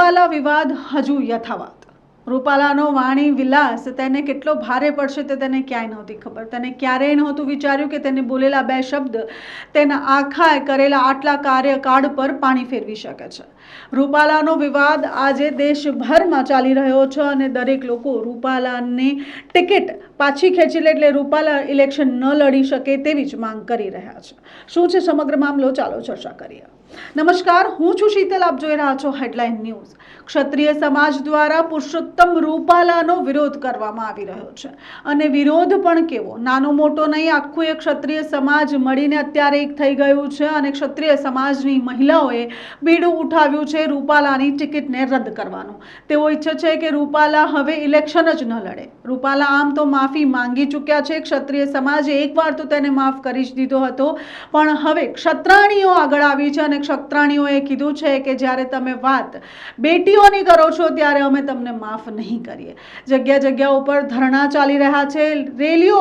રૂપાલા વિવાદ હજુ યથાવત। રૂપાલાનો વાણી વિલાસ તેને કેટલો ભારે પડશે તે તેને ક્યાંય નહોતી ખબર। તેને ક્યારેય નહોતું વિચાર્યું કે તેને બોલેલા બે શબ્દ તેના આખા કરેલા આટલા કાર્યકાળ પર પાણી ફેરવી શકે છે। રૂપાલાનો વિવાદ આજે દેશભરમાં ચાલી રહ્યો છે અને દરેક લોકો રૂપાલાને ટિકિટ પાછી ખેંચી લે એટલે રૂપાલા ઇલેક્શન ન લડી શકે તેવી જ માંગ કરી રહ્યા છે। શું છે સમગ્ર મામલો, ચાલો ચર્ચા કરીએ। નમસ્કાર, હું છું શીતલ, આપ જોઈ રહ્યા છો હેડલાઇન ન્યૂઝ। ક્ષત્રિય સમાજ દ્વારા પુરુષોત્તમ રૂપાલાનો વિરોધ કરવામાં આવી રહ્યો છે અને વિરોધ પણ કેવો, નાનો મોટો નહીં, આખું એક ક્ષત્રિય સમાજ મળીને અત્યારે એક થઈ ગયું છે અને ક્ષત્રિય સમાજની મહિલાઓએ બીડું ઉઠાવ્યું છે રૂપાલાની ટિકિટને રદ કરવાનું। તેઓ ઈચ્છે છે કે રૂપાલા હવે ઇલેક્શન જ ન લડે। રૂપાલા આમ તો માફી માંગી ચૂક્યા છે। ક્ષત્રિય સમાજે એકવાર તો તેને માફ કરી જ દીધો હતો, પણ હવે ક્ષત્રાણીઓ આગળ આવી છે અને ક્ષત્રાણીઓએ કીધું છે કે જ્યારે તમે વાત બેટીઓની કરો છો ત્યારે અમે તમને માફ નહીં કરીએ। જગ્યા જગ્યા ઉપર ધરણા ચાલી રહ્યા છે, રેલીઓ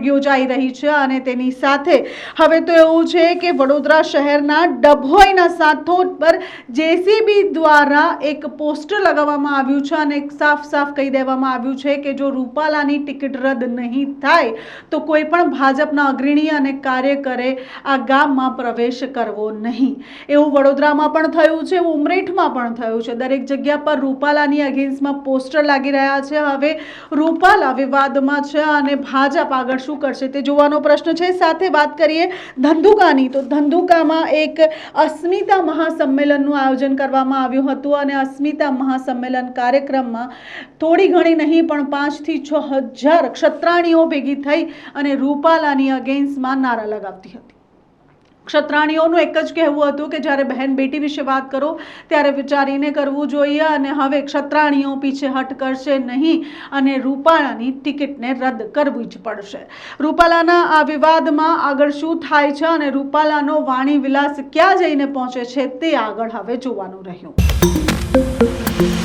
યોજાઈ રહી છે અને તેની સાથે હવે તો એવું છે કે વડોદરા શહેરના ડભોઈના સાથોદ પર જેસીબી દ્વારા એક પોસ્ટર લગાવવામાં આવ્યું છે અને સાફ સાફ કહી દેવામાં આવ્યું છે કે જો રૂપાલાની ટિકિટ રદ નહીં થાય તો કોઈ પણ ભાજપના અગ્રણી અને કાર્યકરે આ ગામમાં પ્રવેશ કરવો નહીં। એવું વડોદરામાં પણ થયું છે, ઉમરેઠમાં પણ થયું છે। દરેક જગ્યા પર રૂપાલાની અગેન્સ્ટમાં પોસ્ટર લાગી રહ્યા છે। હવે રૂપાલા વિવાદમાં છે અને ભાજપ આગળ શું કરશે તે જોવાનો પ્રશ્ન છે। સાથે વાત કરીએ ધંધુકાની, તો ધંધુકામાં એક અસ્મિતા મહાસંમેલનનું આયોજન કરવામાં આવ્યું હતું અને અસ્મિતા મહાસંમેલન કાર્યક્રમમાં થોડી ઘણી નહીં પણ 5 થી 6 હજાર ક્ષત્રાણીઓ ભેગી થઈ અને રૂપાલાની અગેન્સ્ટમાં નારા લગાવતી હતી। ક્ષત્રાણીઓનું એક જ કહેવું હતું કે જ્યારે બહેન બેટી વિશે વાત કરો ત્યારે વિચારીને કરવું જોઈએ અને હવે ક્ષત્રાણીઓ પીછેહટ કરશે નહીં અને રૂપાલાની ટિકિટને રદ કરવી જ પડશે। રૂપાલાના આ વિવાદમાં આગળ શું થાય છે અને રૂપાલાનો વાણી વિલાસ ક્યાં જઈને પહોંચે છે તે આગળ હવે જોવાનું રહ્યું।